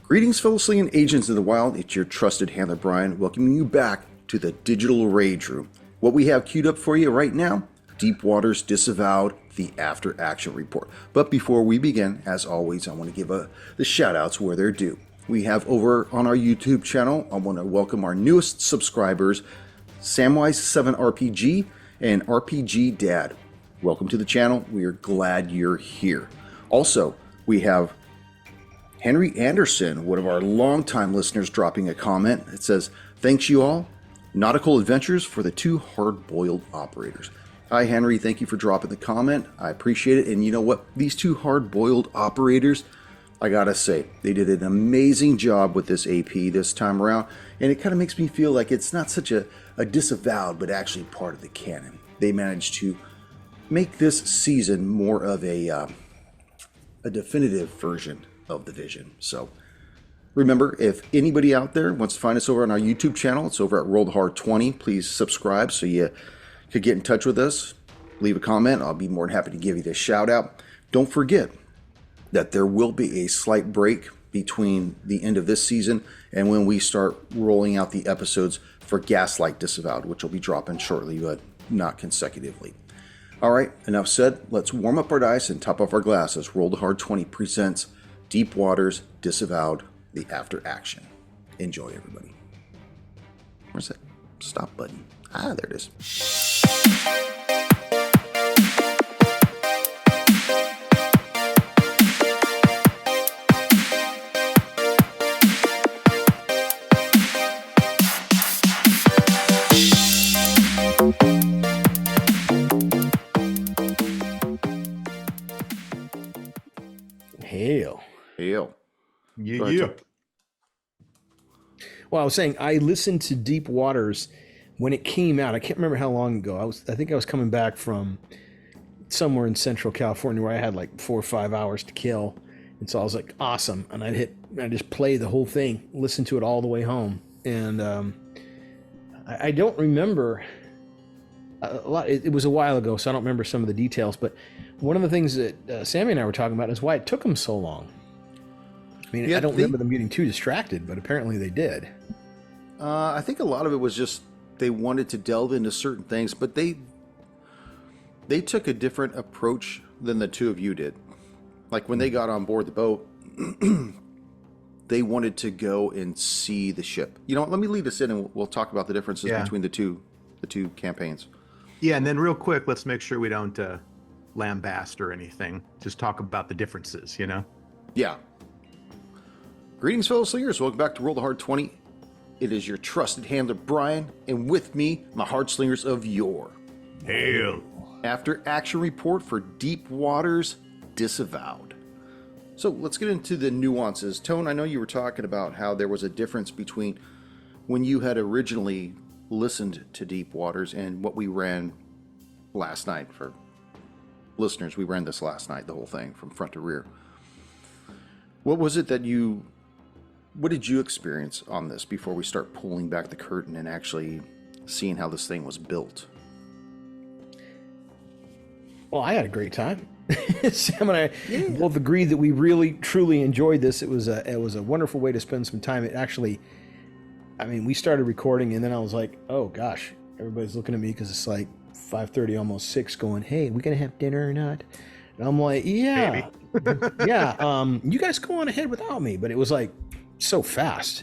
Greetings, fellow slinging agents in the wild. It's your trusted handler, Brian, welcoming you back to the Digital Rage Room. What we have queued up for you right now, Deep Water's Disavowed, the After Action Report. But before we begin, as always, I want to give the shout-outs where they're due. We have over on our YouTube channel, I want to welcome our newest subscribers, Samwise7RPG and RPG Dad. Welcome to the channel. We are glad you're here. Also, we have Henry Anderson, one of our longtime listeners, dropping a comment. It says, "Thanks you all. Nautical adventures for the two hard-boiled operators." Hi, Henry. Thank you for dropping the comment. I appreciate it. And you know what? These two hard-boiled operators, I gotta say, they did an amazing job with this AP this time around. And it kind of makes me feel like it's not such a disavowed, but actually part of the canon. They managed to make this season more of a definitive version of the vision. So remember, if anybody out there wants to find us over on our YouTube channel, it's over at Rolled20. Please subscribe so you could get in touch with us. Leave a comment. I'll be more than happy to give you the shout out. Don't forget that there will be a slight break between the end of this season and when we start rolling out the episodes for Gaslight Disavowed, which will be dropping shortly, but not consecutively. All right, enough said. Let's warm up our dice and top off our glasses. Rolled20 presents Deep Water's Disavowed, the After Action. Enjoy, everybody. Where's that stop button? Ah, there it is. Hail. Yeah. Well, I was saying I listened to Deep Waters when it came out. I can't remember how long ago. I think I was coming back from somewhere in Central California where I had like 4 or 5 hours to kill, and so I was like, awesome. And I just played the whole thing, listened to it all the way home, and I don't remember a lot. It was a while ago, so I don't remember some of the details. But one of the things that Sammy and I were talking about is why it took them so long. I mean, yeah, I don't remember them getting too distracted, but apparently they did. I think a lot of it was just they wanted to delve into certain things, but they took a different approach than the two of you did. Like when they got on board the boat, they wanted to go and see the ship. You know what? Let me lead us in and we'll talk about the differences between the two campaigns. Yeah, and then real quick, let's make sure we don't lambast or anything. Just talk about the differences, you know? Yeah. Greetings, fellow slingers. Welcome back to Roll20. It is your trusted handler, Brian, and with me, my hard slingers of yore. Hail. After action report for Deep Water's Disavowed. So let's get into the nuances. Tone, I know you were talking about how there was a difference between when you had originally listened to Deep Waters and what we ran last night. For listeners, we ran this last night, the whole thing from front to rear. What was it that what did you experience on this before we start pulling back the curtain and actually seeing how this thing was built? Well, I had a great time. Sam and I both agreed that we really, truly enjoyed this. It was a wonderful way to spend some time. It actually, I mean, we started recording and then I was like, oh gosh, everybody's looking at me because it's like 5:30, almost 6, going, hey, we gonna have dinner or not? And I'm like, yeah, yeah. You guys go on ahead without me. But it was like so fast,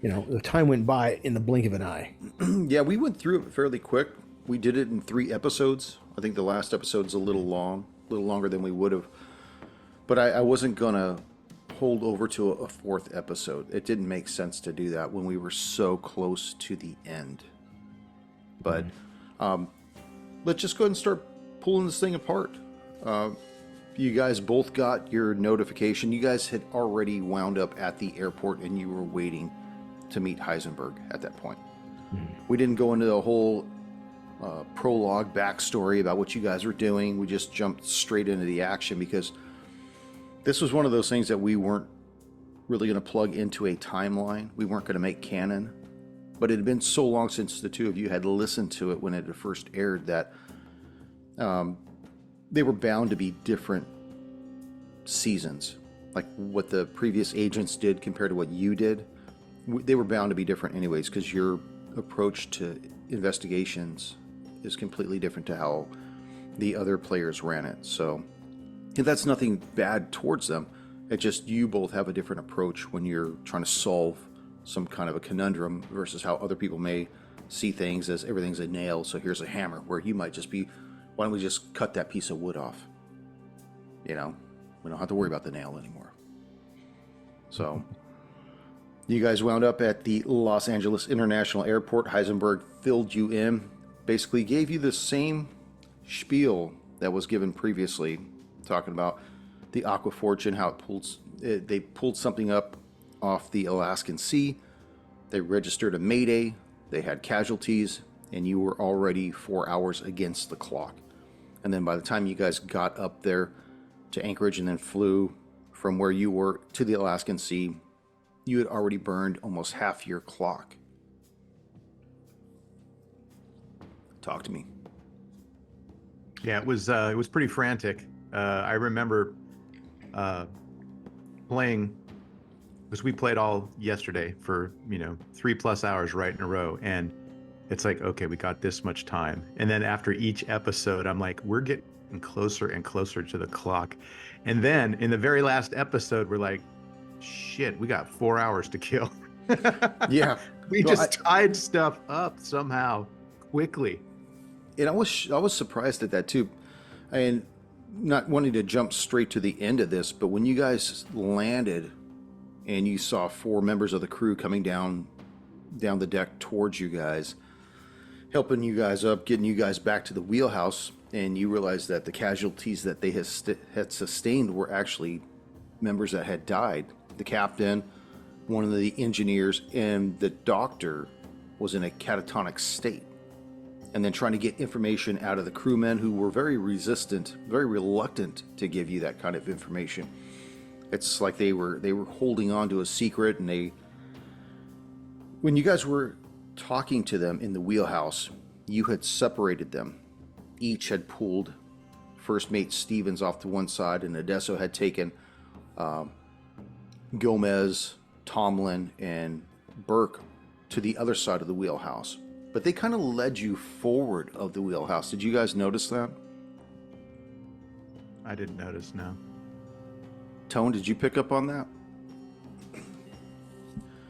you know, the time went by in the blink of an eye. Yeah, we went through it fairly quick. We did it in 3 episodes. I think the last episode's a little longer than we would have. But I wasn't gonna hold over to a 4th episode. It didn't make sense to do that when we were so close to the end. But let's just go ahead and start pulling this thing apart. You guys both got your notification. You guys had already wound up at the airport and you were waiting to meet Heisenberg at that point. We didn't go into the whole prologue backstory about what you guys were doing. We just jumped straight into the action because this was one of those things that we weren't really going to plug into a timeline. We weren't going to make canon. But it had been so long since the two of you had listened to it when it had first aired that they were bound to be different seasons. like what the previous agents did compared to what you did, they were bound to be different anyways, because your approach to investigations is completely different to how the other players ran it. So that's nothing bad towards them. It's just you both have a different approach when you're trying to solve some kind of a conundrum versus how other people may see things as everything's a nail, so here's a hammer, where you might just be, why don't we just cut that piece of wood off? You know, we don't have to worry about the nail anymore. So you guys wound up at the Los Angeles International Airport. Heisenberg filled you in, basically gave you the same spiel that was given previously, talking about the Aqua Fortune, how they pulled something up off the Alaskan Sea. They registered a mayday. They had casualties, and you were already 4 hours against the clock. And then by the time you guys got up there to Anchorage and then flew from where you were to the Alaskan Sea, you had already burned almost half your clock. Talk to me. Yeah, it was pretty frantic. I remember playing, because we played all yesterday for 3+ hours right in a row, and it's like, okay, we got this much time, and then after each episode I'm like, we're getting closer and closer to the clock, and then in the very last episode we're like, shit, we got 4 hours to kill. Yeah, we tied stuff up somehow quickly. And I was surprised at that too. And not wanting to jump straight to the end of this, but when you guys landed and you saw 4 members of the crew coming down the deck towards you guys, helping you guys up, getting you guys back to the wheelhouse, and you realized that the casualties that they had sustained were actually members that had died. The captain, one of the engineers, and the doctor was in a catatonic state. And then trying to get information out of the crewmen, who were very resistant, very reluctant to give you that kind of information. It's like they were holding on to a secret, and when you guys were talking to them in the wheelhouse, you had separated them. Each had pulled First Mate Stevens off to one side, and Adesso had taken Gomez, Tomlin, and Burke to the other side of the wheelhouse. But they kind of led you forward of the wheelhouse. Did you guys notice that? I didn't notice, no. Tone, did you pick up on that?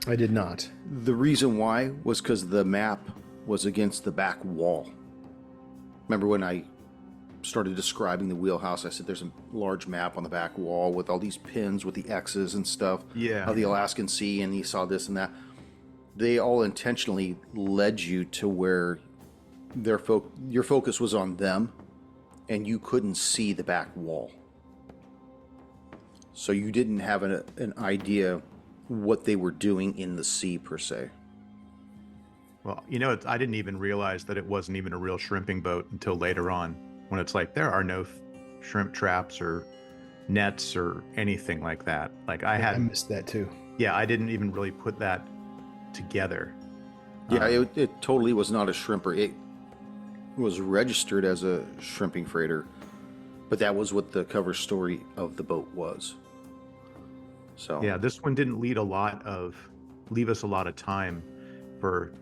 I did not. The reason why was because the map was against the back wall. Remember when I started describing the wheelhouse, I said there's a large map on the back wall with all these pins with the X's and stuff. Yeah. Of the Alaskan Sea, and you saw this and that. They all intentionally led you to where your focus was on them, and you couldn't see the back wall. So you didn't have an idea what they were doing in the sea, per se. Well, I didn't even realize that it wasn't even a real shrimping boat until later on, when it's like, there are no shrimp traps or nets or anything like that. Like I missed that too. Yeah, I didn't even really put that together. Yeah, it totally was not a shrimper. It was registered as a shrimping freighter, but that was what the cover story of the boat was. So yeah, this one didn't leave us a lot of time for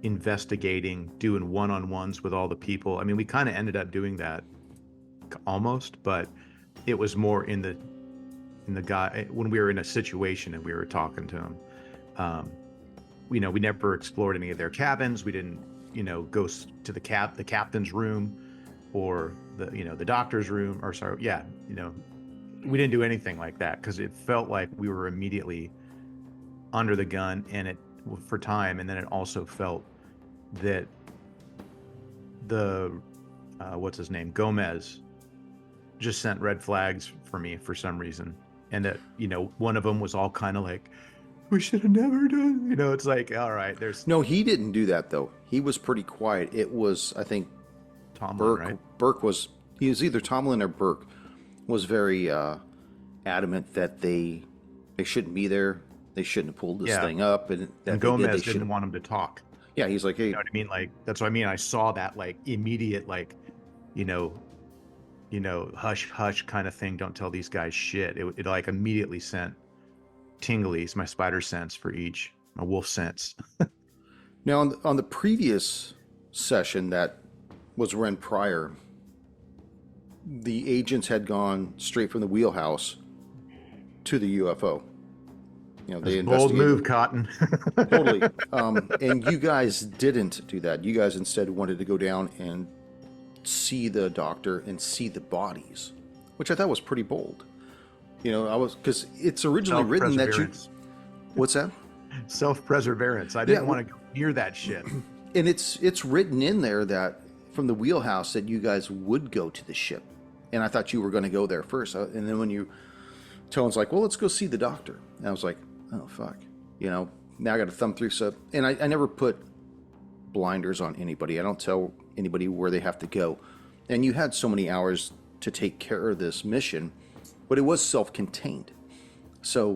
investigating, doing one-on-ones with all the people. I mean, we kind of ended up doing that almost, but it was more in the guy when we were in a situation and we were talking to him. We never explored any of their cabins. We didn't, go to the captain's room or the doctor's room, or sorry, yeah, we didn't do anything like that because it felt like we were immediately under the gun for time. And then it also felt that the what's his name, Gomez, just sent red flags for me for some reason, and that one of them was all kind of like, we should have never done. It's like, all right, there's no, he didn't do that though. He was pretty quiet. It was, I think, Tomlin, Burke. right? He was either Tomlin or Burke was very adamant that they shouldn't be there. They shouldn't have pulled this thing up, and Gomez didn't want him to talk. Yeah, he's like, hey, you know what I mean? Like, that's what I mean. I saw that like immediate, like, hush hush kind of thing. Don't tell these guys shit. It like immediately sent tinglies, my spider sense for each, my wolf sense. Now, on the previous session that was run prior, the agents had gone straight from the wheelhouse to the UFO. They Bold investigated. move, Cotton. Totally. And you guys didn't do that. You guys instead wanted to go down and see the doctor and see the bodies, which I thought was pretty bold. Because it's originally written that you. What's that? Self-preservance. I didn't want to go near that shit. And it's written in there that from the wheelhouse that you guys would go to the ship, and I thought you were going to go there first. And then when Tone's like, well, let's go see the doctor, and I was like, oh fuck, now I got to thumb through stuff, and I never put blinders on anybody. I don't tell anybody where they have to go, and you had so many hours to take care of this mission, but it was self-contained. So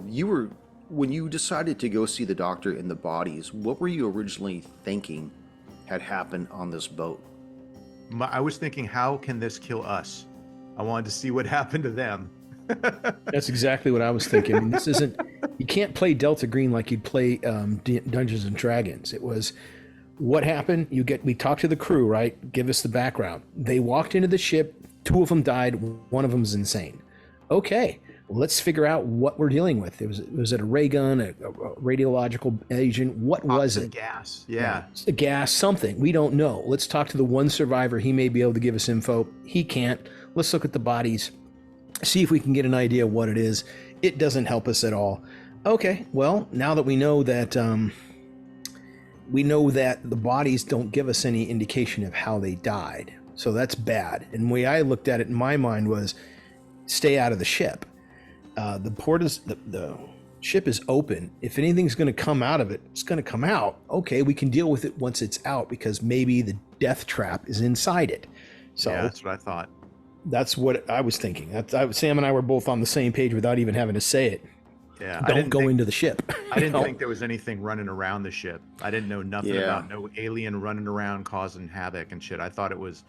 when you decided to go see the doctor and the bodies, what were you originally thinking had happened on this boat? I was thinking, how can this kill us? I wanted to see what happened to them. That's exactly what I was thinking. I mean, this isn't, you can't play Delta Green like you'd play Dungeons and Dragons. It was, what happened? We talked to the crew, right? Give us the background. They walked into the ship. 2 of them died. 1 of them's insane. Okay, let's figure out what we're dealing with. Was it a ray gun, a radiological agent? What was it? Gas. Yeah. A gas, something. We don't know. Let's talk to the one survivor. He may be able to give us info. He can't. Let's look at the bodies. See if we can get an idea of what it is. It doesn't help us at all. Okay, well, now that we know that the bodies don't give us any indication of how they died, so that's bad. And the way I looked at it in my mind was, stay out of the ship. The ship is open. If anything's going to come out of it, it's going to come out. Okay, we can deal with it once it's out because maybe the death trap is inside it. So yeah, that's what I thought. That's what I was thinking. Sam and I were both on the same page without even having to say it. Yeah, Don't go into the ship. I didn't think there was anything running around the ship. I didn't know nothing about no alien running around causing havoc and shit. I thought it was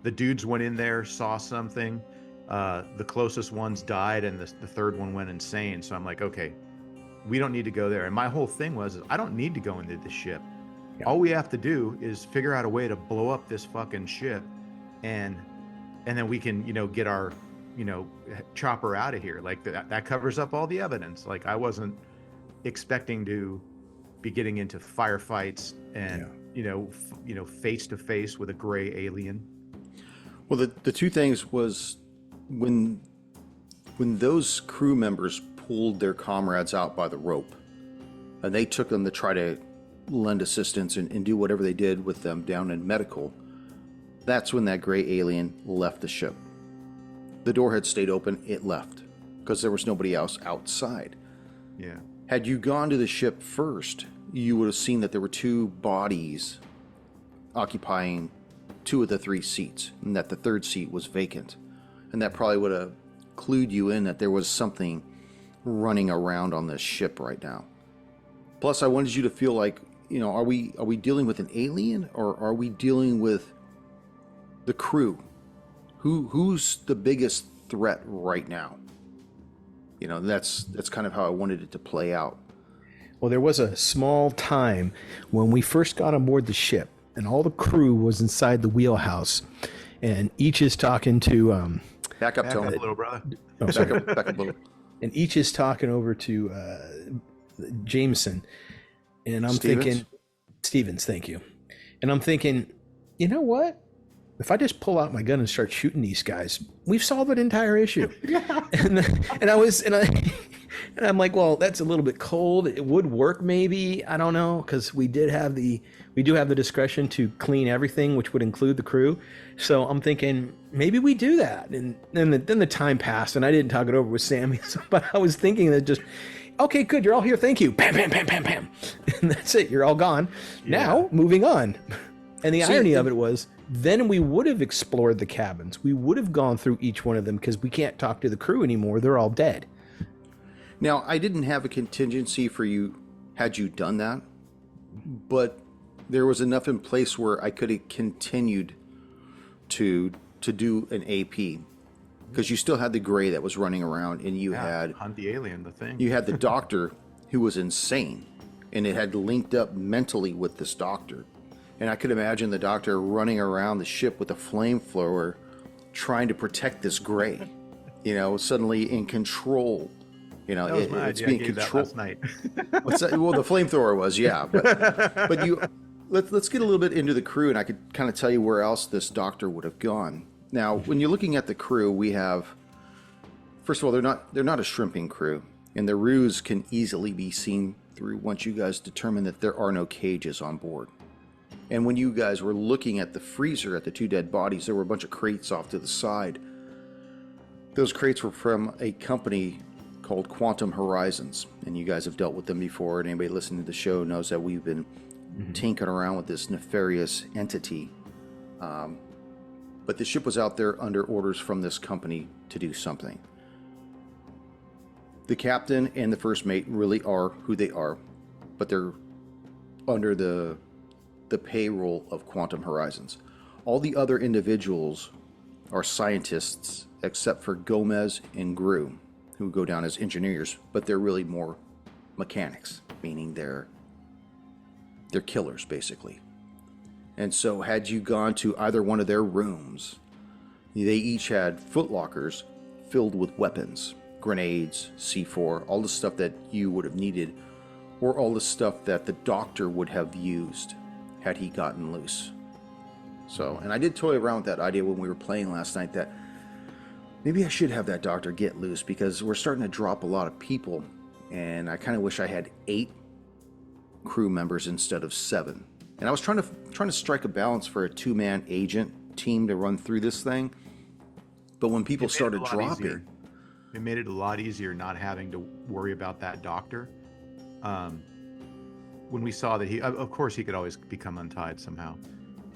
the dudes went in there, saw something. The closest ones died, and the third one went insane. So I'm like, okay, we don't need to go there. And my whole thing was, I don't need to go into the ship. Yeah. All we have to do is figure out a way to blow up this fucking ship, and then we can, get our, chopper out of here. Like that covers up all the evidence. Like I wasn't expecting to be getting into firefights and, face to face with a gray alien. Well, the two things was when those crew members pulled their comrades out by the rope and they took them to try to lend assistance and do whatever they did with them down in medical, that's when that gray alien left the ship. The door had stayed open, it left because there was nobody else outside. Yeah. Had you gone to the ship first, you would have seen that there were 2 bodies occupying 2 of the 3 seats, and that the 3rd seat was vacant. And that probably would have clued you in that there was something running around on this ship right now. Plus, I wanted you to feel like, are we dealing with an alien, or are we dealing with the crew? Who's the biggest threat right now? That's kind of how I wanted it to play out. Well, there was a small time when we first got on board the ship, and all the crew was inside the wheelhouse, and each is talking to back up, Tony. Little brother. Oh, back up a little. And each is talking over to Jameson, and I'm thinking, Stevens, thank you. And I'm thinking, you know what? If I just pull out my gun and start shooting these guys, we've solved an entire issue. and I'm like, well, that's a little bit cold. It would work maybe. I don't know, because we do have the discretion to clean everything, which would include the crew. So I'm thinking maybe we do that. And then the time passed, and I didn't talk it over with Sammy. But I was thinking that just, okay, good, you're all here. Thank you. Bam, bam, bam, bam, bam. And that's it. You're all gone. Yeah. Now, moving on. And the irony of it was, then we would have explored the cabins. We would have gone through each one of them because we can't talk to the crew anymore. They're all dead. Now, I didn't have a contingency for you had you done that, but there was enough in place where I could have continued to do an AP. because you still had the gray that was running around, and you had hunt the alien, the thing. You had the doctor who was insane, and it had linked up mentally with this doctor. And I could imagine the doctor running around the ship with a flamethrower, trying to protect this gray. You know, suddenly in control. You know, that was my it's idea. being I gave controlled. That last night. What's that? Well, the flamethrower was, yeah. But you, let's get a little bit into the crew, and I could kind of tell you where else this doctor would have gone. Now, when you're looking at the crew, we have, first of all, they're not a shrimping crew, and their ruse can easily be seen through once you guys determine that there are no cages on board. And when you guys were looking at the freezer at the two dead bodies, there were a bunch of crates off to the side. Those crates were from a company called Quantum Horizons, and you guys have dealt with them before, and anybody listening to the show knows that we've been tinkering around with this nefarious entity. But the ship was out there under orders from this company to do something. The captain and the first mate really are who they are, but they're under the payroll of Quantum Horizons. All the other individuals are scientists, except for Gomez and Gru, who go down as engineers, but they're really more mechanics, meaning they're killers, basically. And so had you gone to either one of their rooms, they each had footlockers filled with weapons, grenades, C4, all the stuff that you would have needed, or all the stuff that the doctor would have used had he gotten loose. So, and I did toy around with that idea when we were playing last night, that maybe I should have that doctor get loose, because we're starting to drop a lot of people, and I kind of wish I had 8 crew members instead of 7. And I was trying to strike a balance for a 2-man agent team to run through this thing. But when people started dropping, it made it a lot easier not having to worry about that doctor. When we saw that of course he could always become untied somehow,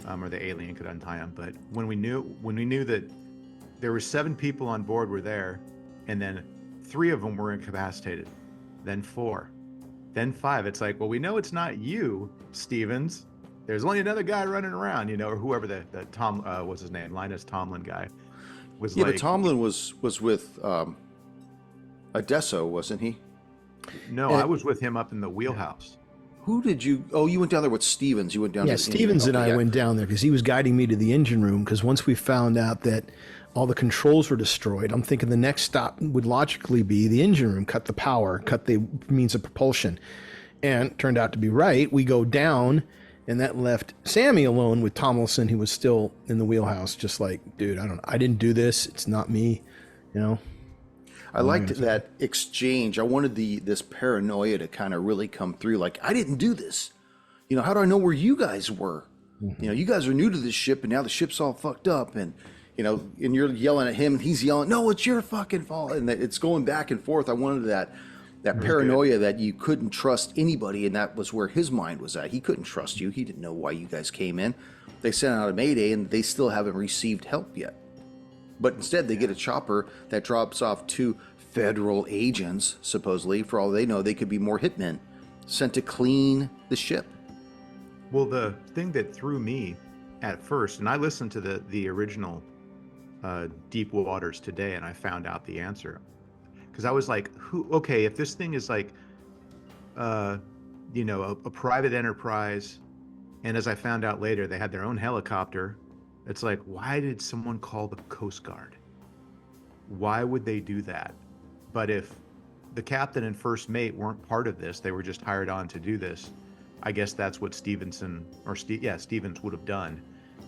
or the alien could untie him. But when we knew that there were 7 people on board were there, and then 3 of them were incapacitated, then 4, then 5. It's like, well, we know it's not you, Stevens. There's only another guy running around, you know, or whoever the Tom, what's his name, Linus Tomlin guy was. Yeah, but Tomlin was with Adesso, wasn't he? No, I was with him up in the wheelhouse. Who did you? Oh, you went down there with Stevens. You went down. Yeah, Stevens and I went down there because he was guiding me to the engine room. Because once we found out that all the controls were destroyed, I'm thinking the next stop would logically be the engine room. Cut the power, cut the means of propulsion, and turned out to be right. We go down, and that left Sammy alone with Tomlinson, who was still in the wheelhouse. Just like, dude, I didn't do this. It's not me, you know. I liked that exchange. I wanted this paranoia to kind of really come through. Like, I didn't do this. You know, how do I know where you guys were? Mm-hmm. You know, you guys are new to this ship, and now the ship's all fucked up. And, you know, and you're yelling at him, and he's yelling, no, it's your fucking fault. And it's going back and forth. I wanted that paranoia that you couldn't trust anybody, and that was where his mind was at. He couldn't trust you. He didn't know why you guys came in. They sent out a mayday, and they still haven't received help yet. But instead, they get a chopper that drops off 2 federal agents, supposedly. For all they know, they could be more hitmen sent to clean the ship. Well, the thing that threw me at first, and I listened to the original Deep Waters today, and I found out the answer. Because I was like, okay, if this thing is like, you know, a private enterprise, and as I found out later, they had their own helicopter, it's like, why did someone call the Coast Guard? Why would they do that? But if the captain and first mate weren't part of this, they were just hired on to do this, I guess that's what Stevens would have done,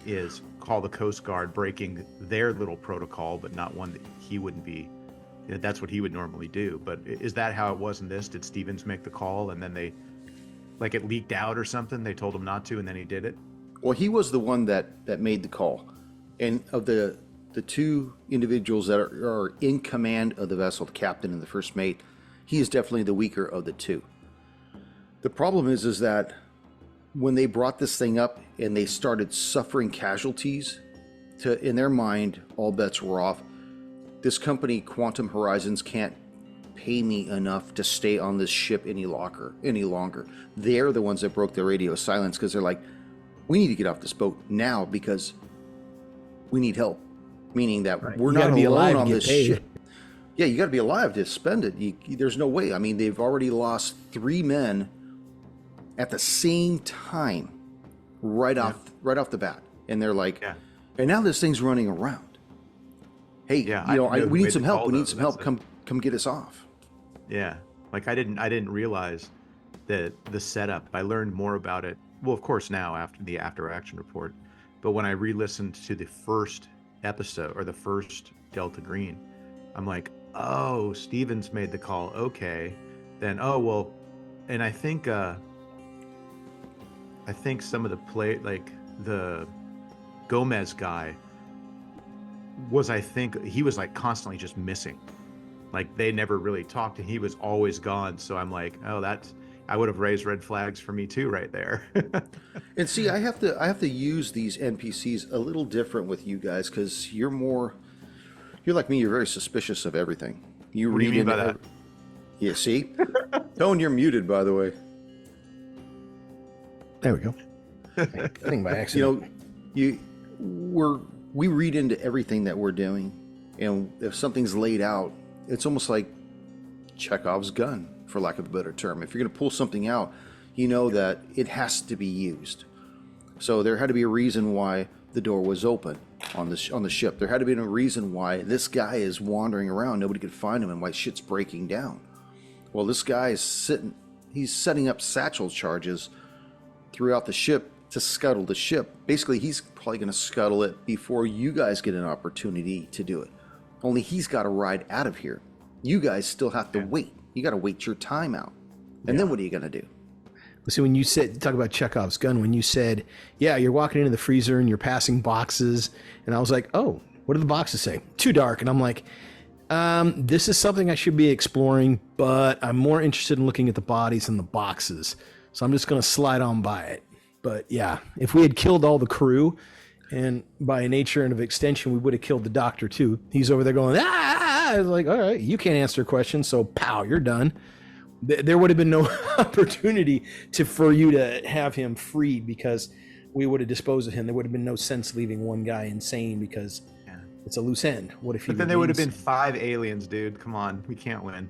is call the Coast Guard, breaking their little protocol, but not one that he wouldn't be. That's what he would normally do. But is that how it was in this? Did Stevens make the call, and then they, like, it leaked out or something? They told him not to, and then he did it? Well, he was the one that made the call. And of the 2 individuals that are in command of the vessel, the captain and the first mate, he is definitely the weaker of the 2. The problem is that when they brought this thing up and they started suffering casualties, in their mind, all bets were off. This company, Quantum Horizons, can't pay me enough to stay on this ship any longer. They're the ones that broke the radio silence, because they're like, we need to get off this boat now because we need help. meaning that Right. we're You gotta not be alone alive to on get this paid. ship. Yeah, you got to be alive to spend it. There's no way. I mean, they've already lost 3 men at the same time, right off the bat, and they're like, Yeah. and now this thing's running around. Hey, Yeah, you know, I didn't know we who need made some the help. call, We need though. some That's help. Come get us off. Yeah, like I didn't realize that the setup. I learned more about it. Well, of course, now after the after action report, but when I re-listened to the first episode or the first Delta Green, I'm like, oh, Stevens made the call. Okay, then oh well, and I think some of the play, like the Gomez guy, I think he was like constantly just missing. Like they never really talked and he was always gone. So I'm like, oh, I would have raised red flags for me too right there. And see, I have to use these NPCs a little different with you guys because you're like me. You're very suspicious of everything. You What do you read mean by into that? Yeah, see, Tone, you're muted, by the way. There we go. I think by accident. You know, we read into everything that we're doing, and if something's laid out, it's almost like Chekhov's gun, for lack of a better term. If you're going to pull something out, you know that it has to be used. So there had to be a reason why the door was open on the ship. There had to be a reason why this guy is wandering around, nobody could find him, and why shit's breaking down. Well, this guy is he's setting up satchel charges throughout the ship to scuttle the ship. Basically, he's probably going to scuttle it before you guys get an opportunity to do it. Only he's got to ride out of here. You guys still have to wait. You got to wait your time out. And then what are you going to do? See, when you talk about Chekhov's gun, when you said, yeah, you're walking into the freezer and you're passing boxes, and I was like, oh, what do the boxes say? Too dark. And I'm like, this is something I should be exploring, but I'm more interested in looking at the bodies than the boxes. So I'm just going to slide on by it. But yeah, if we had killed all the crew, and by nature and of extension, we would have killed the doctor too. He's over there going, ah! I was like, all right, you can't answer questions, so pow, you're done. There would have been no opportunity for you to have him freed because we would have disposed of him. There would have been no sense leaving one guy insane because it's a loose end. What if he? But then there would have been 5 aliens, dude. Come on, we can't win.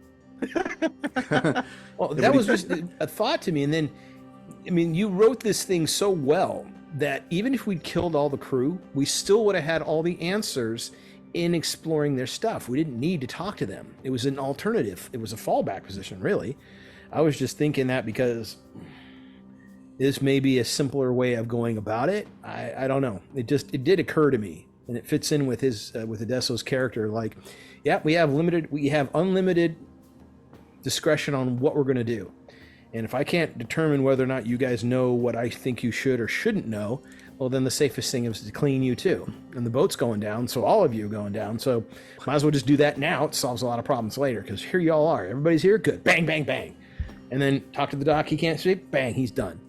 Well, that was just a thought to me. And then, I mean, you wrote this thing so well that even if we'd killed all the crew, we still would have had all the answers in exploring their stuff. We didn't need to talk to them. It was an alternative. It was a fallback position, really. I was just thinking that because this may be a simpler way of going about it. I don't know. It did occur to me, and it fits in with with Adesso's character. Like, yeah, we have unlimited discretion on what we're going to do. And if I can't determine whether or not you guys know what I think you should or shouldn't know, well, then the safest thing is to clean you too. And the boat's going down, so all of you are going down. So might as well just do that now. It solves a lot of problems later, because here y'all are. Everybody's here, good. Bang, bang, bang. And then talk to the doc, he can't speak, bang, he's done.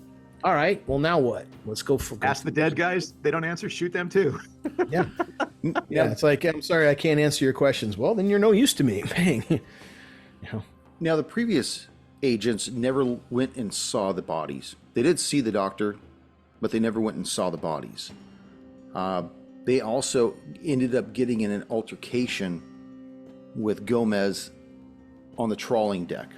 All right, well, now what? Let's go for... Ask the dead guys. They don't answer, shoot them too. Yeah. Yeah, it's like, I'm sorry, I can't answer your questions. Well, then you're no use to me. Bang. You know. Now, the previous agents never went and saw the bodies. They did see the doctor, but they never went and saw the bodies. They also ended up getting in an altercation with Gomez on the trawling deck,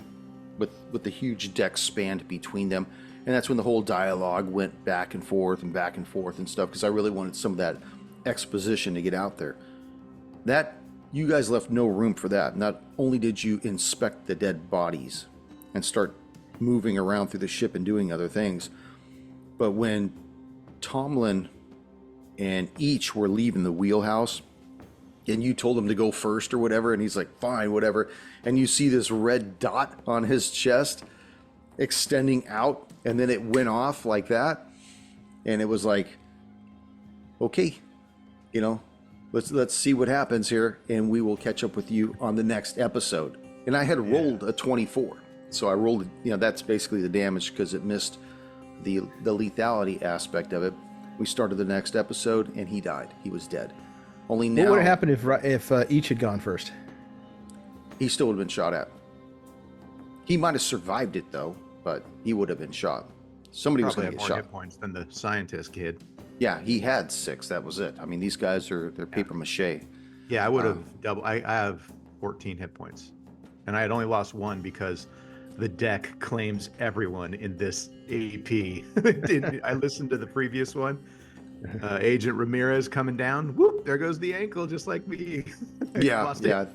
with the huge deck spanned between them. And that's when the whole dialogue went back and forth and stuff, because I really wanted some of that exposition to get out there. That, you guys left no room for that. Not only did you inspect the dead bodies and start moving around through the ship and doing other things, but when Tomlin and each were leaving the wheelhouse and you told him to go first or whatever, and he's like, fine, whatever, and you see this red dot on his chest extending out, and then it went off like that, and it was like, okay, you know, let's see what happens here, and we will catch up with you on the next episode. And I had rolled a 24, so I rolled, you know, that's basically the damage because it missed the lethality aspect of it. We started the next episode, and he died. He was dead. Only now, What would have happened if each had gone first? he still would have been shot at. He might have survived it though, but he would have been shot. Somebody was Probably going have to more get hit shot. points than the scientist kid. Yeah, he had 6. That was it. I mean, these guys they're paper mache. Yeah, I would have double. I have 14 hit points, and I had only lost 1 because the deck claims everyone in this AP. I listened to the previous one. Agent Ramirez coming down. Whoop! There goes the ankle, just like me. Yeah, yeah.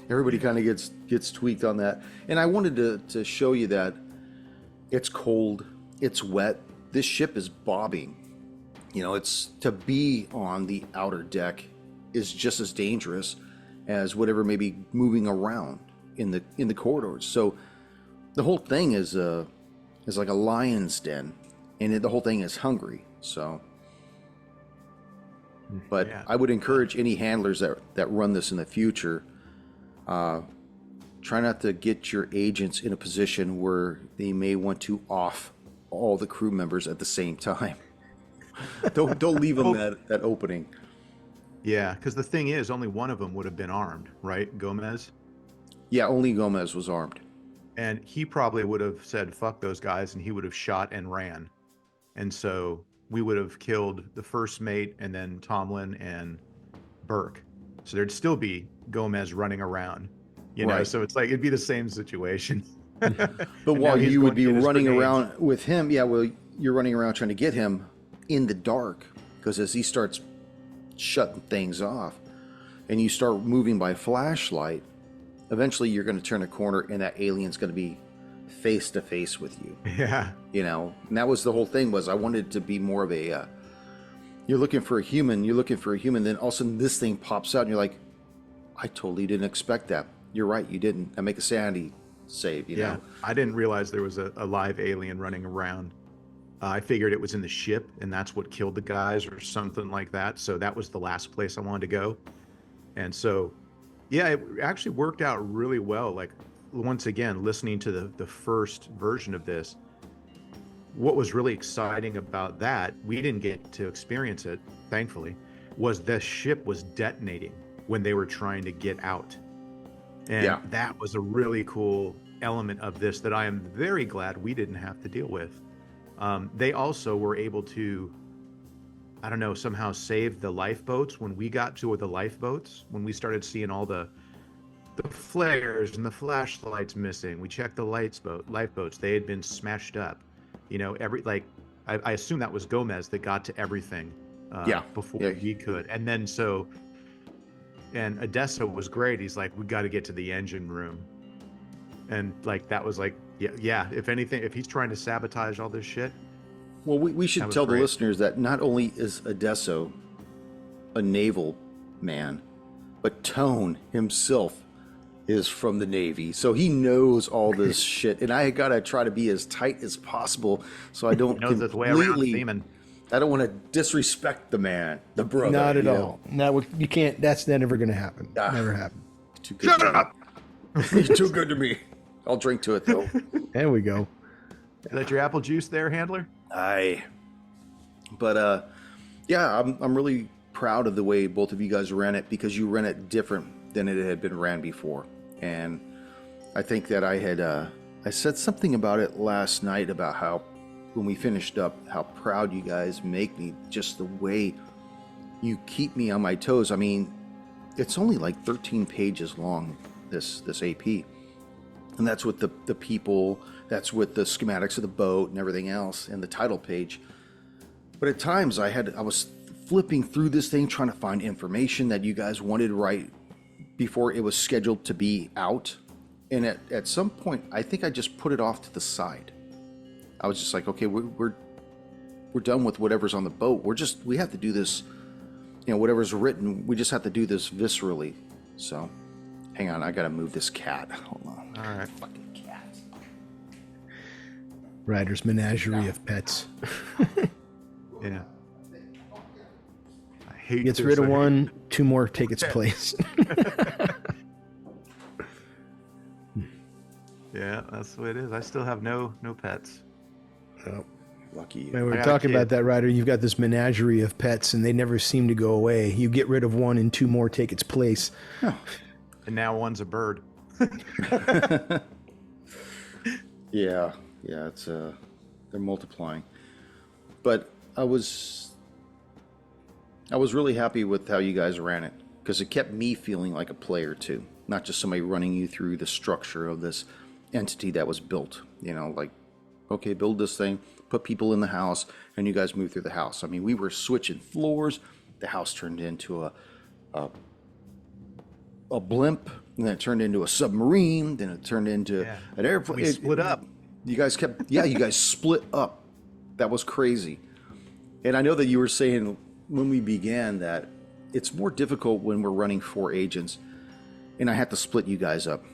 Everybody kind of gets tweaked on that. And I wanted to show you that it's cold, it's wet. This ship is bobbing. You know, it's to be on the outer deck is just as dangerous as whatever may be moving around in the corridors. So the whole thing is like a lion's den, and the whole thing is hungry. So, but yeah. I would encourage any handlers that run this in the future, try not to get your agents in a position where they may want to off all the crew members at the same time. don't leave them that opening. Yeah, because the thing is, only one of them would have been armed, right? Gomez? Yeah, only Gomez was armed. And he probably would have said, fuck those guys, and he would have shot and ran. And so we would have killed the first mate and then Tomlin and Burke. So there'd still be Gomez running around, you know? Right. So it's like, it'd be the same situation. But while you would be running around with him, yeah, well, you're running around trying to get him in the dark, because as he starts shutting things off and you start moving by flashlight, eventually you're going to turn a corner and that alien's going to be face to face with you. Yeah. You know, and that was the whole thing, was I wanted it to be more of a, you're looking for a human, then all of a sudden this thing pops out and you're like, I totally didn't expect that. You're right, you didn't. I make a sanity save, you know? I didn't realize there was a live alien running around. I figured it was in the ship, and that's what killed the guys or something like that. So that was the last place I wanted to go. And so, yeah, it actually worked out really well. Like, once again, listening to the first version of this, what was really exciting about that, we didn't get to experience it, thankfully, was the ship was detonating when they were trying to get out. And that was a really cool element of this that I am very glad we didn't have to deal with. They also were able to, I don't know, somehow save the lifeboats when we got to the lifeboats, when we started seeing all the flares and the flashlights missing. We checked the lifeboats. They had been smashed up. You know, I assume that was Gomez that got to everything before we could. And then and Odessa was great. He's like, we got to get to the engine room. And like, that was like, yeah, if anything, if he's trying to sabotage all this shit. Well, we should tell the listeners that not only is Odessa a naval man, but Tone himself is from the Navy. So he knows all this shit. And I got to try to be as tight as possible so I don't I don't want to disrespect the man, the brother. Not at all. No, you can't. That's never going to happen. Never happen. Too good. Shut up! He's too good to me. I'll drink to it, though. There we go. Is that your apple juice there, handler? But yeah, I'm really proud of the way both of you guys ran it, because you ran it different than it had been ran before. And I think that I said something about it last night about how, when we finished up, how proud you guys make me, just the way you keep me on my toes. I mean, it's only like 13 pages long, this AP. And that's with the people, that's with the schematics of the boat and everything else, and the title page. But at times I was flipping through this thing trying to find information that you guys wanted right before it was scheduled to be out. And at some point, I think I just put it off to the side. I was just like, okay, we're done with whatever's on the boat. We have to do this, you know, whatever's written, we just have to do this viscerally. So, hang on, I gotta move this cat. Hold on. All right. Fucking cat. Ryder's menagerie of pets. Yeah. I hate Gets rid of one, 2 more take its place. Yeah, that's the way it is. I still have no pets. Oh. Lucky you. Man, we were talking about that, Ryder. You've got this menagerie of pets, and they never seem to go away. You get rid of one, and 2 more take its place. Huh. And now one's a bird. Yeah, it's they're multiplying. But I was really happy with how you guys ran it, because it kept me feeling like a player too, not just somebody running you through the structure of this entity that was built. You know, like, okay, build this thing, put people in the house, and you guys move through the house. I mean, we were switching floors. The house turned into a blimp, and then it turned into a submarine, then it turned into an airplane. We split up. You guys you guys split up. That was crazy. And I know that you were saying when we began that it's more difficult when we're running 4 agents, and I have to split you guys up.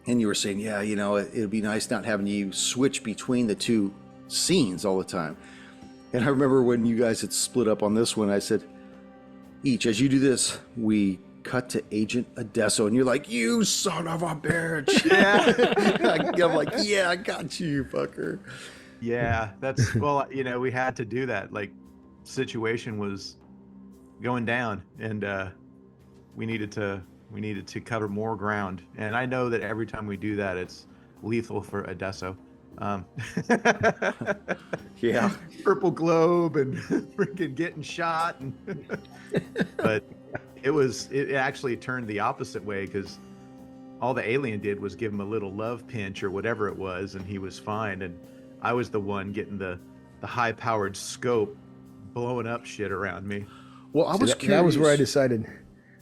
And you were saying, yeah, you know, it'd be nice not having you switch between the 2 scenes all the time. And I remember when you guys had split up on this one, I said, each, as you do this, we cut to Agent Adesso, and you're like, you son of a bitch. Yeah. I'm like, yeah, I got you, fucker. Yeah, that's, well, you know, we had to do that. Like, situation was going down, and we needed to cover more ground. And I know that every time we do that, it's lethal for Adesso. Yeah, purple globe and freaking getting shot, but it actually turned the opposite way, because all the alien did was give him a little love pinch or whatever it was, and he was fine. And I was the one getting the high-powered scope blowing up shit around me. Well, I was curious. That was where I decided.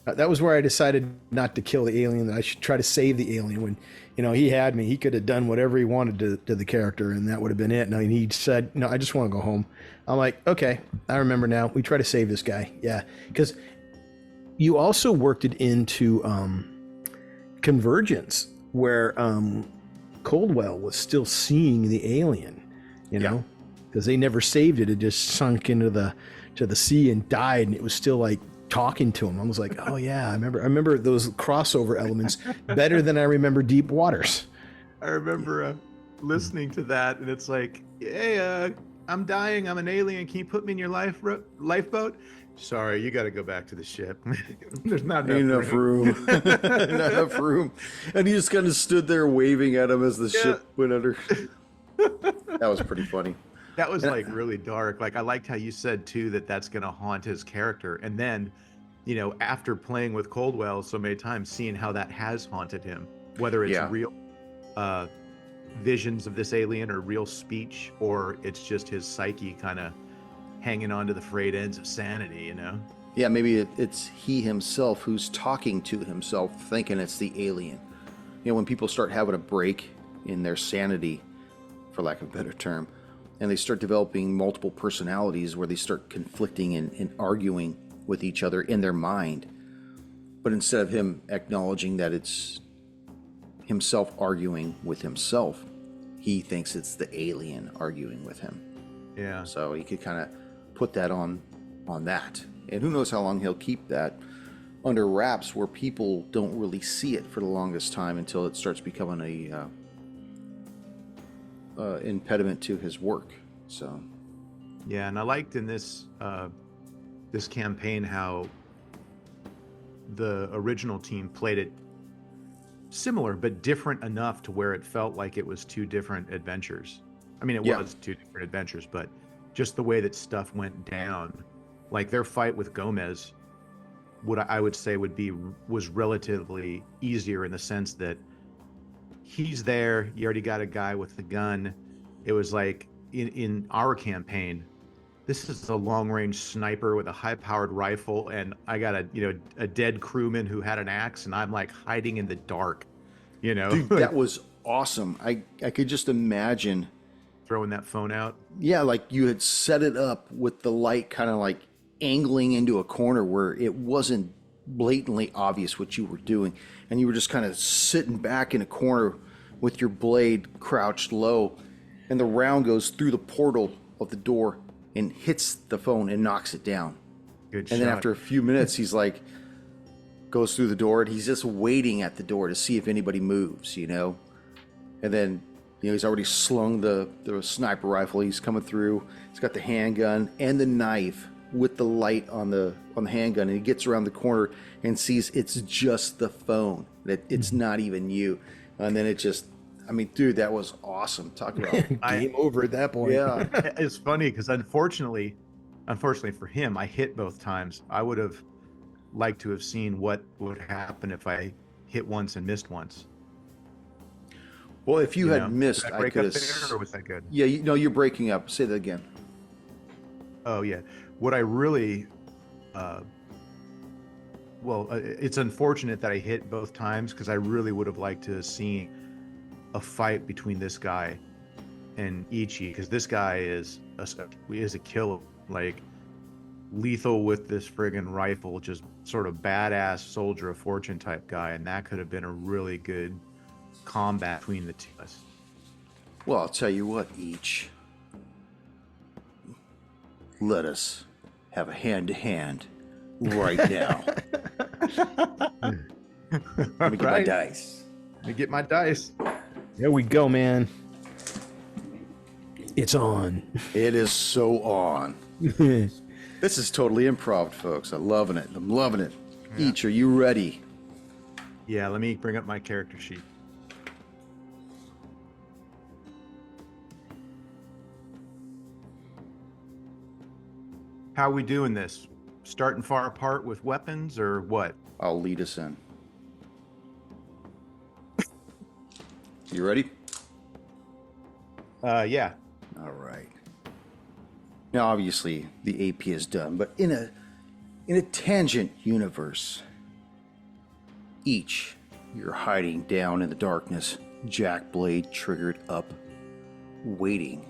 That was where I decided not to kill the alien. That I should try to save the alien. When, you know, he had me, he could have done whatever he wanted to the character, and that would have been it. And he said, "No, I just want to go home." I'm like, "Okay, I remember now. We try to save this guy." Yeah, because you also worked it into Convergence, where Coldwell was still seeing the alien. You know, because they never saved it. It just sunk into the sea and died, and it was still like talking to him. I was like, oh yeah, I remember those crossover elements better than I remember Deep Waters. I remember listening to that, and it's like, hey, I'm dying, I'm an alien, can you put me in your lifeboat? Sorry, you got to go back to the ship. There's not enough room. Not enough room. And he just kind of stood there waving at him as the ship went under. That was pretty funny. That was like really dark. Like, I liked how you said too that that's going to haunt his character. And then, you know, after playing with Coldwell so many times, seeing how that has haunted him, whether it's real visions of this alien or real speech, or it's just his psyche kind of hanging on to the frayed ends of sanity, you know? Yeah, maybe it's he himself who's talking to himself, thinking it's the alien. You know, when people start having a break in their sanity, for lack of a better term, and they start developing multiple personalities where they start conflicting and arguing with each other in their mind. But instead of him acknowledging that it's himself arguing with himself, he thinks it's the alien arguing with him. Yeah. So he could kind of put that on that. And who knows how long he'll keep that under wraps, where people don't really see it for the longest time until it starts becoming a impediment to his work. So yeah, and I liked in this this campaign how the original team played it similar but different enough to where it felt like it was 2 different adventures. I mean, it was 2 different adventures, but just the way that stuff went down, like their fight with Gomez, what I would say was relatively easier in the sense that he's there, you already got a guy with the gun. It was like in our campaign, this is a long-range sniper with a high-powered rifle, and I got a dead crewman who had an axe, and I'm like hiding in the dark, you know. Dude, that was awesome. I could just imagine throwing that phone out. Yeah, like you had set it up with the light kind of like angling into a corner where it wasn't blatantly obvious what you were doing, and you were just kind of sitting back in a corner with your blade crouched low, and the round goes through the portal of the door and hits the phone and knocks it down. Good shot. And then after a few minutes, he's like, goes through the door, and he's just waiting at the door to see if anybody moves, you know? And then, you know, he's already slung the sniper rifle. He's coming through. He's got the handgun and the knife with the light on the handgun, and he gets around the corner and sees it's just the phone, that it's not even you. And then it just, I mean, dude, that was awesome. Talk about game over at that point. Yeah. It's funny because unfortunately unfortunately for him, I hit both times. I would have liked to have seen what would happen if I hit once and missed once. Well, if you had Did missed, I I break could up have. there, or was that good? Yeah, no, you're breaking up. Say that again. Oh yeah. What I really, it's unfortunate that I hit both times because I really would have liked to have seen a fight between this guy and Ichi, because this guy is a killer, like lethal with this friggin' rifle, just sort of badass soldier of fortune type guy, and that could have been a really good combat between the two of us. Well, I'll tell you what, let us have a hand-to-hand right now. Let me get my dice. Let me get my dice. There we go, man. It's on. It is so on. This is totally improv, folks. I'm loving it. Yeah. Are you ready? Yeah, let me bring up my character sheet. How are we doing this? Starting far apart with weapons or what? I'll lead us in. You ready? Yeah. All right. Now, obviously, the AP is done, but in a tangent universe, you're hiding down in the darkness, Jack Blade triggered up, waiting.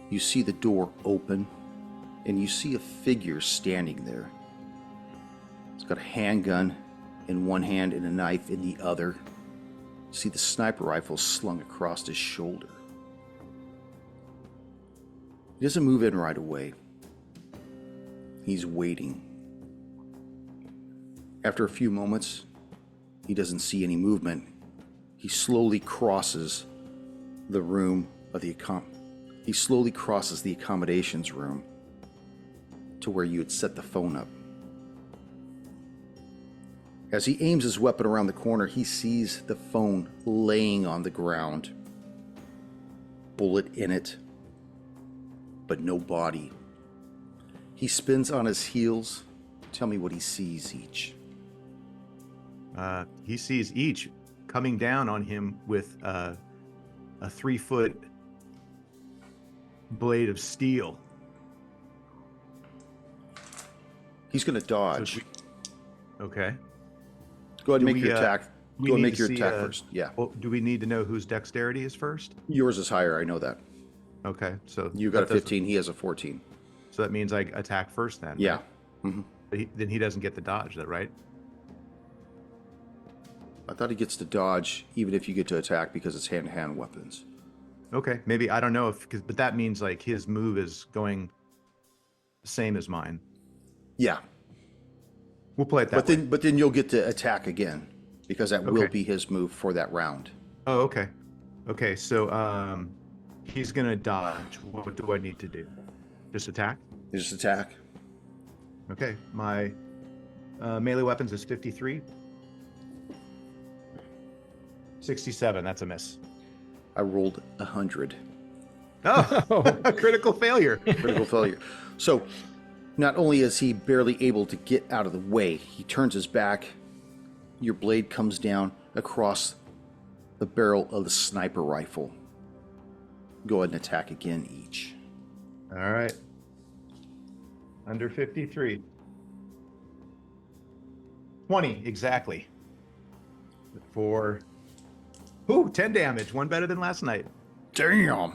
You see the door open, and you see a figure standing there. He's got a handgun in one hand and a knife in the other. You see the sniper rifle slung across his shoulder. He doesn't move in right away. He's waiting. After a few moments, he doesn't see any movement. He slowly crosses the room of the accommodations room to where you had set the phone up. As he aims his weapon around the corner, he sees the phone laying on the ground. Bullet in it, but no body. He spins on his heels. Tell me what he sees, Each. He sees Each coming down on him with a 3-foot blade of steel. He's going to dodge. Okay. Go ahead and make your attack. Go ahead and make your attack first. Yeah. Well, do we need to know whose dexterity is first? Yours is higher. I know that. Okay. So you got a 15. He has a 14. So that means I attack first then. Yeah. Right? Mm-hmm. But then he doesn't get the dodge. Is that right? I thought he gets to dodge even if you get to attack because it's hand-to-hand weapons. Okay. Maybe, I don't know but that means like his move is going the same as mine. Yeah. We'll play it that way. But then you'll get to attack again because that will be his move for that round. Oh, okay. Okay, so he's going to dodge. What do I need to do? Just attack? Just attack. Okay, my melee weapons is 53. 67, that's a miss. I rolled 100. Oh, a critical failure. Critical failure. So, not only is he barely able to get out of the way, he turns his back. Your blade comes down across the barrel of the sniper rifle. Go ahead and attack again, Each. All right. Under 53. 20, exactly. For 10 damage. One better than last night. Damn.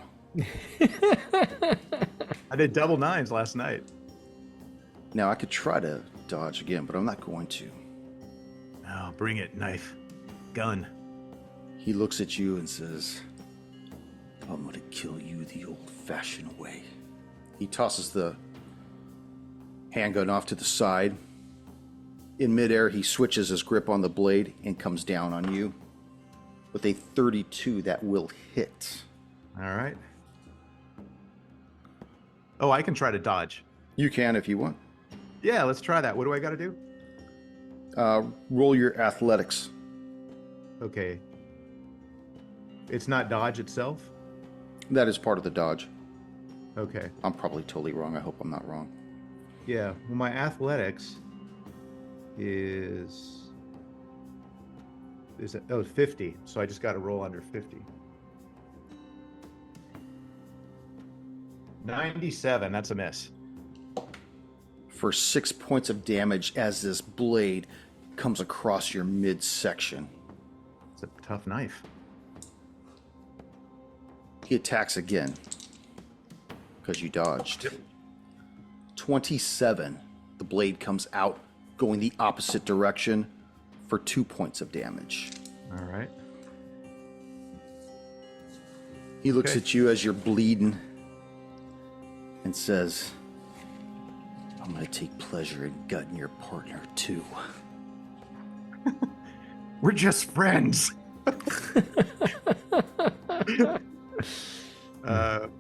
I did double 9s last night. Now, I could try to dodge again, but I'm not going to. Oh, bring it, knife. Gun. He looks at you and says, I'm going to kill you the old-fashioned way. He tosses the handgun off to the side. In midair, he switches his grip on the blade and comes down on you with a 32 that will hit. All right. Oh, I can try to dodge. You can if you want. Yeah, let's try that. What do I got to do? Roll your athletics. Okay. It's not dodge itself? That is part of the dodge. Okay. I'm probably totally wrong. I hope I'm not wrong. Yeah. Well, my athletics is 50. So I just got to roll under 50. 97. That's a miss. For 6 points of damage as this blade comes across your midsection. It's a tough knife. He attacks again because you dodged. Yep. 27. The blade comes out, going the opposite direction for 2 points of damage. All right. He looks at you as you're bleeding and says, I'm going to take pleasure in gutting your partner too. We're just friends.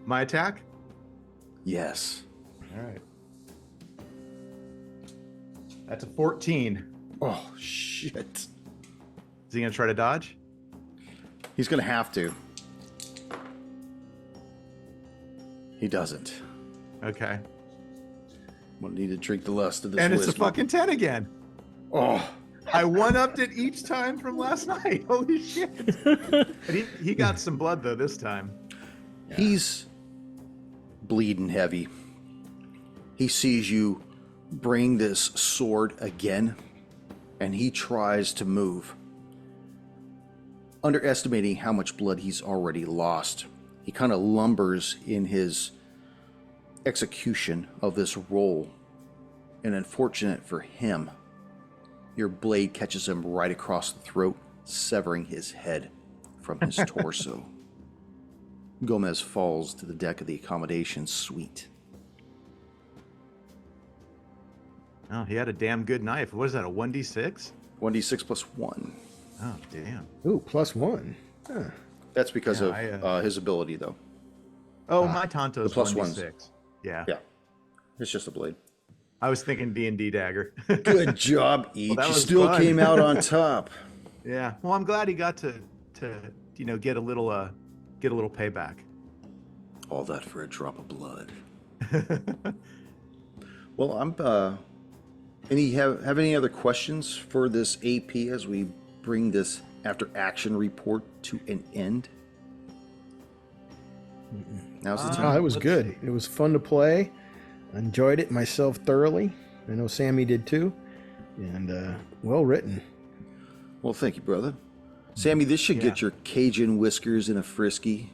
My attack? Yes. All right. That's a 14. Oh, shit. Is he going to try to dodge? He's going to have to. He doesn't. Okay. We'll need to drink the lust of this And it's a whiskey. fucking 10 again. Oh. I one-upped it each time from last night. Holy shit. And he got some blood, though, this time. He's bleeding heavy. He sees you bring this sword again, and he tries to move. Underestimating how much blood he's already lost, he kind of lumbers in his execution of this roll. And unfortunate for him, your blade catches him right across the throat, severing his head from his torso. Gomez falls to the deck of the accommodation suite. Oh, he had a damn good knife. What is that, a 1d6? 1d6 plus 1. Oh, damn. Ooh, +1. Huh. That's because Yeah, of his ability, though. Oh, my Tonto's the plus 1d6. ones. Yeah. Yeah. It's just a blade. I was thinking D&D dagger. Good job, Each. that You was still fun. came out on top. Yeah. Well, I'm glad he got to get a little payback. All that for a drop of blood. Well, I'm have any other questions for this AP as we bring this after action report to an end? Now's the Oh, time. it was good. It was fun to play. I enjoyed it myself thoroughly. I know Sammy did too. And well written. Well, thank you, brother. Sammy, this should get your Cajun whiskers in a frisky.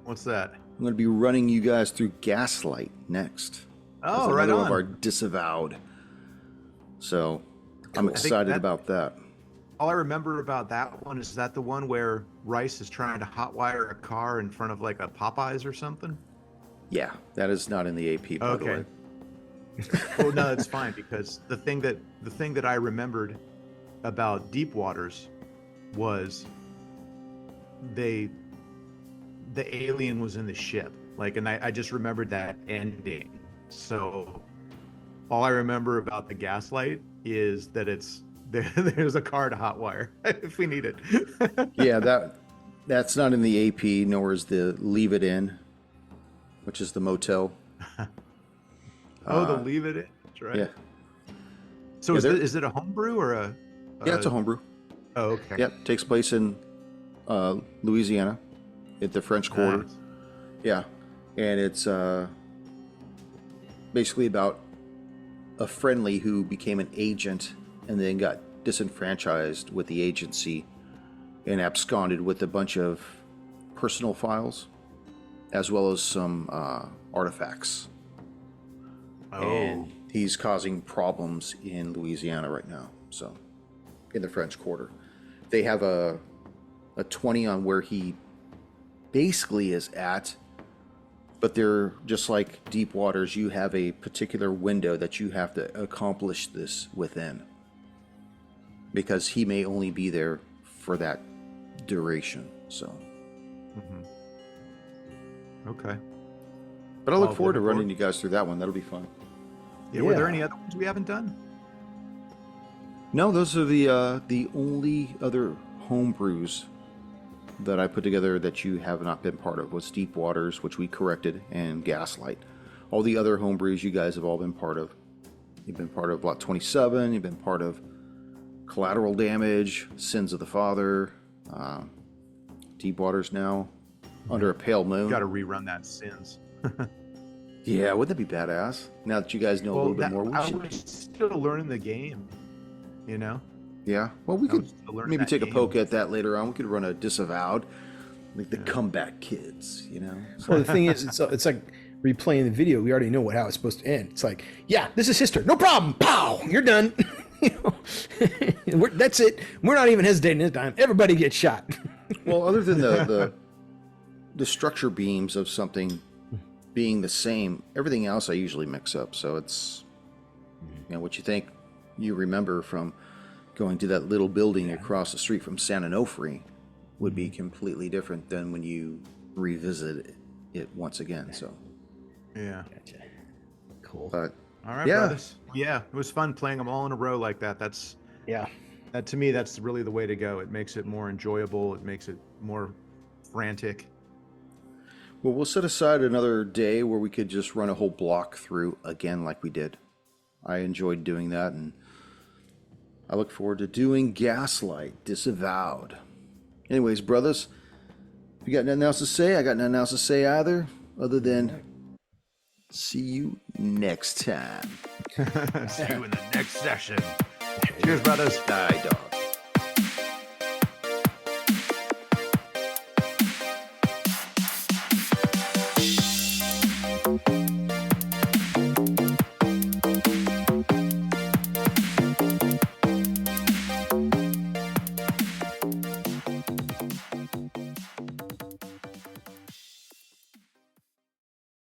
What's that? I'm going to be running you guys through Gaslight next. Oh, That's right another on. of our Disavowed. So I'm I think excited about that. All I remember about that one is that the one where Rice is trying to hotwire a car in front of like a Popeyes or something? Yeah, that is not in the AP, by the way. Well, no, it's fine because the thing that I remembered about Deep Waters was the alien was in the ship, like, and I just remembered that ending. So all I remember about the Gaslight is that there's a car to hotwire if we need it. Yeah, that's not in the AP, nor is the Leave It In, which is the motel. The Leave It In. That's right. Yeah. So Yeah, is it a homebrew or a? Yeah, it's a homebrew. Oh, okay. Yep, takes place in Louisiana, at the French Quarter. Nice. Yeah, and it's basically about a friendly who became an agent and then got disenfranchised with the agency and absconded with a bunch of personal files as well as some artifacts. Oh. And he's causing problems in Louisiana right now, so in the French Quarter. They have a 20 on where he basically is at, but they're just like Deep Waters. You have a particular window that you have to accomplish this within, because he may only be there for that duration. So, Okay. but I look Well, forward to looking running you guys through that one. That'll be fun. Yeah. Were there Yeah. any other ones we haven't done? No, those are the only other home brews that I put together that you have not been part of was Deep Waters, which we corrected, and Gaslight. All the other homebrews you guys have all been part of. You've been part of Block 27, you've been part of Collateral Damage, Sins of the Father, Deep Waters now, Under a Pale Moon. Got to rerun that Sins. Yeah, wouldn't that be badass? Now that you guys know a little bit more, we I should... was still learning the game, you know? Yeah, well, we I could was still learning maybe that take a game. poke at that later on. We could run a Disavowed, like the comeback kids, you know? Well, the thing is, it's like replaying the video. We already know how it's supposed to end. It's like, yeah, this is history. No problem. Pow, you're done. You know, that's it. We're not even hesitating this time. Everybody gets shot. Well, other than the structure beams of something being the same, everything else I usually mix up. So it's, you know, what you think you remember from going to that little building across the street from San Onofre would be completely different than when you revisit it once again. So, Yeah. Gotcha. Cool. but All right, Yeah. brothers. Yeah, it was fun playing them all in a row like that. Yeah. That to me, that's really the way to go. It makes it more enjoyable. It makes it more frantic. well, we'll set aside another day where we could just run a whole block through again like we did. I enjoyed doing that, and I look forward to doing Gaslight, Disavowed. Anyways, brothers, you got nothing else to say? I got nothing else to say either, other than see you next time. See you in the next session. Cheers, brothers. Die, dog.